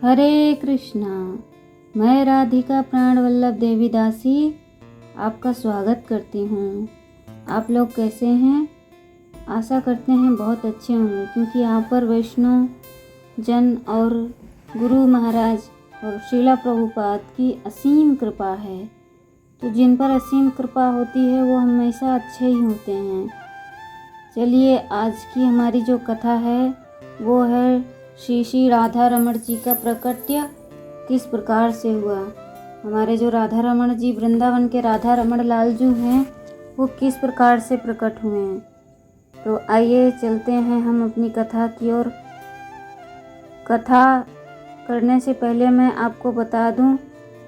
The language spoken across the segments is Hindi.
हरे कृष्णा। मैं राधिका प्राणवल्लभ देवी दासी आपका स्वागत करती हूँ। आप लोग कैसे हैं? आशा करते हैं बहुत अच्छे होंगे, क्योंकि यहाँ पर वैष्णव जन और गुरु महाराज और श्रीला प्रभुपाद की असीम कृपा है। तो जिन पर असीम कृपा होती है वो हमेशा अच्छे ही होते हैं। चलिए, आज की हमारी जो कथा है वो है श्री श्री राधा रमण जी का प्रकट्य किस प्रकार से हुआ। हमारे जो राधा रमण जी, वृंदावन के राधा रमण लाल जी हैं, वो किस प्रकार से प्रकट हुए हैं। तो आइए चलते हैं हम अपनी कथा की ओर। कथा करने से पहले मैं आपको बता दूं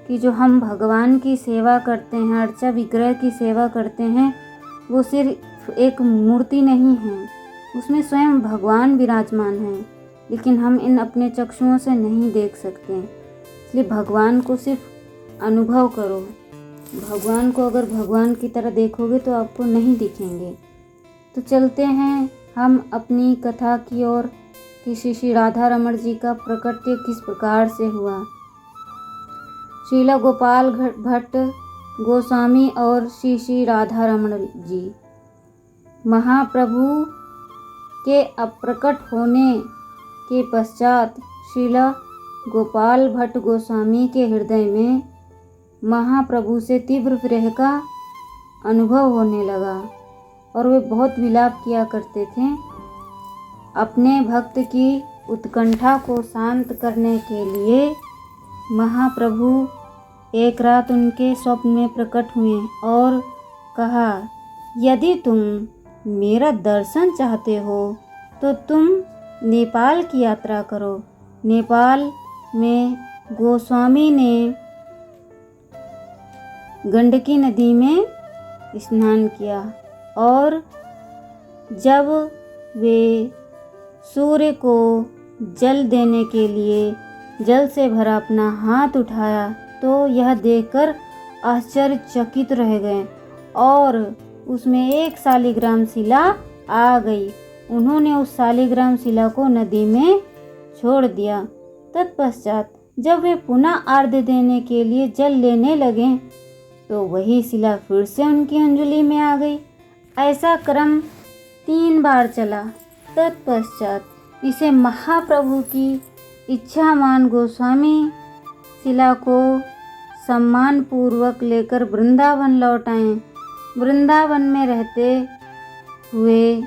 कि जो हम भगवान की सेवा करते हैं, अर्चा विग्रह की सेवा करते हैं, वो सिर्फ एक मूर्ति नहीं है, उसमें स्वयं भगवान विराजमान हैं, लेकिन हम इन अपने चक्षुओं से नहीं देख सकते। इसलिए भगवान को सिर्फ अनुभव करो। भगवान को अगर भगवान की तरह देखोगे तो आपको नहीं दिखेंगे। तो चलते हैं हम अपनी कथा की ओर कि श्री श्री राधा रमण जी का प्रकट्य किस प्रकार से हुआ। श्रीला गोपाल भट्ट गोस्वामी और श्री श्री राधा रमण जी महाप्रभु के अप्रकट होने के पश्चात श्रीला गोपाल भट्ट गोस्वामी के हृदय में महाप्रभु से तीव्र विरह का अनुभव होने लगा और वे बहुत विलाप किया करते थे। अपने भक्त की उत्कंठा को शांत करने के लिए महाप्रभु एक रात उनके स्वप्न में प्रकट हुए और कहा, यदि तुम मेरा दर्शन चाहते हो तो तुम नेपाल की यात्रा करो। नेपाल में गोस्वामी ने गंडकी नदी में स्नान किया और जब वे सूर्य को जल देने के लिए जल से भरा अपना हाथ उठाया तो यह देखकर आश्चर्यचकित रह गए और उसमें एक शालिग्राम शिला आ गई। उन्होंने उस शालिग्राम शिला को नदी में छोड़ दिया। तत्पश्चात जब वे पुनः आर्घ्य देने के लिए जल लेने लगे तो वही शिला फिर से उनकी अंजलि में आ गई। ऐसा क्रम 3 बार चला। तत्पश्चात इसे महाप्रभु की इच्छा मान गोस्वामी शिला को सम्मान पूर्वक लेकर वृंदावन लौट आए। वृंदावन में रहते हुए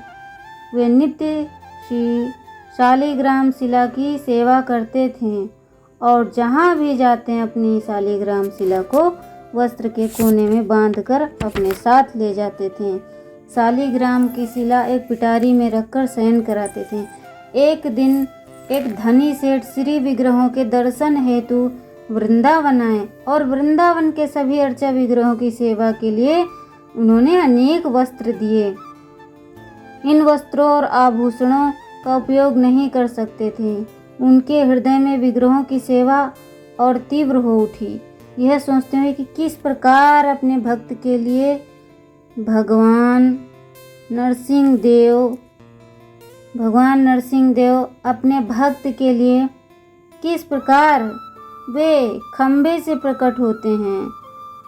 वे नित्य श्री शालिग्राम शिला की सेवा करते थे और जहाँ भी जाते हैं अपनी शालिग्राम शिला को वस्त्र के कोने में बांधकर अपने साथ ले जाते थे। शालिग्राम की शिला एक पिटारी में रखकर शयन कराते थे। एक दिन एक धनी सेठ श्री विग्रहों के दर्शन हेतु वृंदावन आए और वृंदावन के सभी अर्चा विग्रहों की सेवा के लिए उन्होंने अनेक वस्त्र दिए। इन वस्त्रों और आभूषणों का उपयोग नहीं कर सकते थे। उनके हृदय में विग्रहों की सेवा और तीव्र हो उठी। यह सोचते हुए कि किस प्रकार अपने भक्त के लिए भगवान नरसिंह देव अपने भक्त के लिए किस प्रकार वे खंभे से प्रकट होते हैं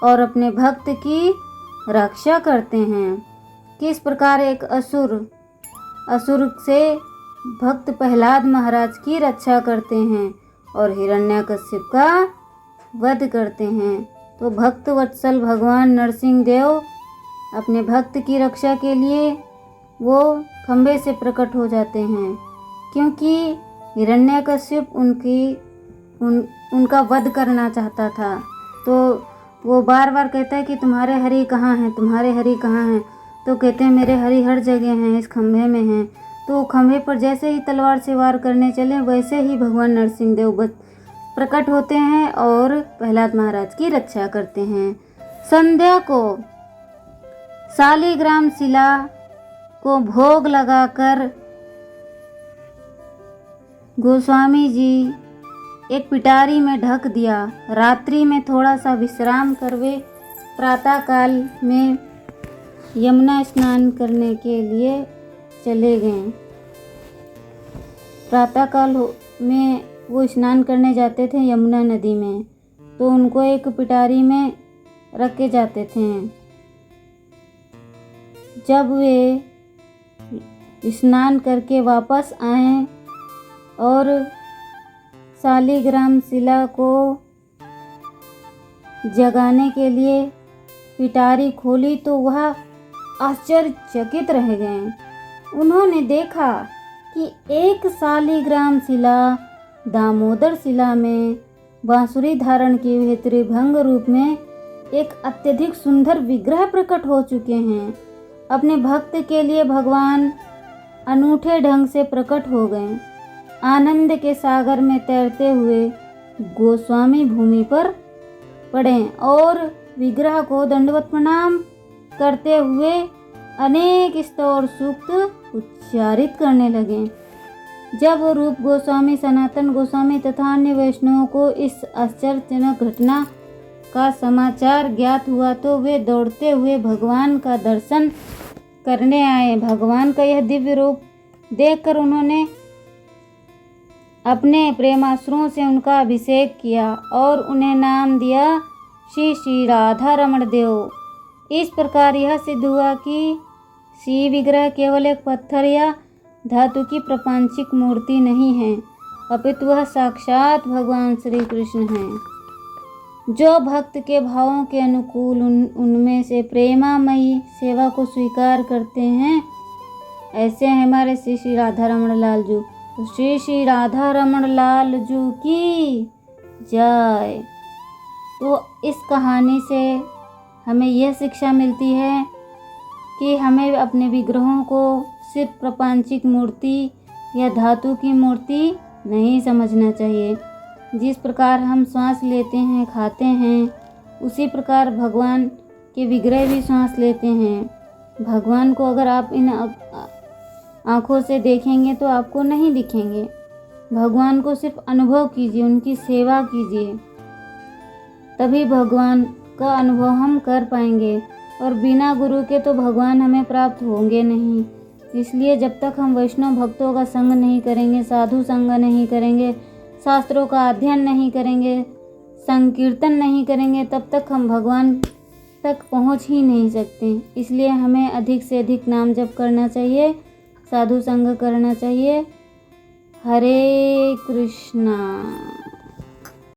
और अपने भक्त की रक्षा करते हैं। किस प्रकार एक असुर से भक्त प्रहलाद महाराज की रक्षा करते हैं और हिरण्यकश्यप का वध करते हैं। तो भक्त वत्सल भगवान नरसिंह देव अपने भक्त की रक्षा के लिए वो खंभे से प्रकट हो जाते हैं, क्योंकि हिरण्यकश्यप उनका वध करना चाहता था। तो वो बार बार कहता है कि तुम्हारे हरि कहाँ हैं, तुम्हारे हरि कहाँ हैं। तो कहते हैं मेरे हरि हर जगह हैं, इस खंभे में हैं। तो खंभे पर जैसे ही तलवार से वार करने चले वैसे ही भगवान नरसिंह देव प्रकट होते हैं और प्रहलाद महाराज की रक्षा करते हैं। संध्या को शालिग्राम शिला को भोग लगाकर गोस्वामी जी एक पिटारी में ढक दिया। रात्रि में थोड़ा सा विश्राम कर वे प्रातःकाल में यमुना स्नान करने के लिए चले गए। प्रातःकाल में वो स्नान करने जाते थे यमुना नदी में, तो उनको एक पिटारी में रख के जाते थे। जब वे स्नान करके वापस आए और शालिग्राम शिला को जगाने के लिए पिटारी खोली तो वह आश्चर्यचकित रह गए। उन्होंने देखा कि एक शालिग्राम शिला दामोदर शिला में बांसुरी धारण किए हुए त्रिभंग रूप में एक अत्यधिक सुंदर विग्रह प्रकट हो चुके हैं। अपने भक्त के लिए भगवान अनूठे ढंग से प्रकट हो गए। आनंद के सागर में तैरते हुए गोस्वामी भूमि पर पड़े और विग्रह को दंडवत प्रणाम करते हुए अनेक स्तोत्र सूक्त उच्चारित करने लगे। जब रूप गोस्वामी, सनातन गोस्वामी तथा अन्य वैष्णवों को इस आश्चर्यजनक घटना का समाचार ज्ञात हुआ तो वे दौड़ते हुए भगवान का दर्शन करने आए। भगवान का यह दिव्य रूप देखकर उन्होंने अपने प्रेमाश्रुओं से उनका अभिषेक किया और उन्हें नाम दिया श्री श्री राधा रमण देव। इस प्रकार यह सिद्ध हुआ कि शिव विग्रह केवल एक पत्थर या धातु की प्रपंचिक मूर्ति नहीं है, अपितु वह साक्षात भगवान श्री कृष्ण हैं, जो भक्त के भावों के अनुकूल उनमें से प्रेमामयी सेवा को स्वीकार करते हैं। ऐसे हैं हमारे श्री श्री राधा रमण लाल जी। तो श्री श्री राधा रमण लाल जी की जय। तो इस कहानी से हमें यह शिक्षा मिलती है कि हमें अपने विग्रहों को सिर्फ प्रपंचिक मूर्ति या धातु की मूर्ति नहीं समझना चाहिए। जिस प्रकार हम सांस लेते हैं, खाते हैं, उसी प्रकार भगवान के विग्रह भी सांस लेते हैं। भगवान को अगर आप इन आँखों से देखेंगे तो आपको नहीं दिखेंगे। भगवान को सिर्फ अनुभव कीजिए, उनकी सेवा कीजिए, तभी भगवान का अनुभव हम कर पाएंगे। और बिना गुरु के तो भगवान हमें प्राप्त होंगे नहीं। इसलिए जब तक हम वैष्णव भक्तों का संग नहीं करेंगे, साधु संग नहीं करेंगे, शास्त्रों का अध्ययन नहीं करेंगे, संकीर्तन नहीं करेंगे, तब तक हम भगवान तक पहुंच ही नहीं सकते। इसलिए हमें अधिक से अधिक नाम जप करना चाहिए, साधु संग करना चाहिए। हरे कृष्णा।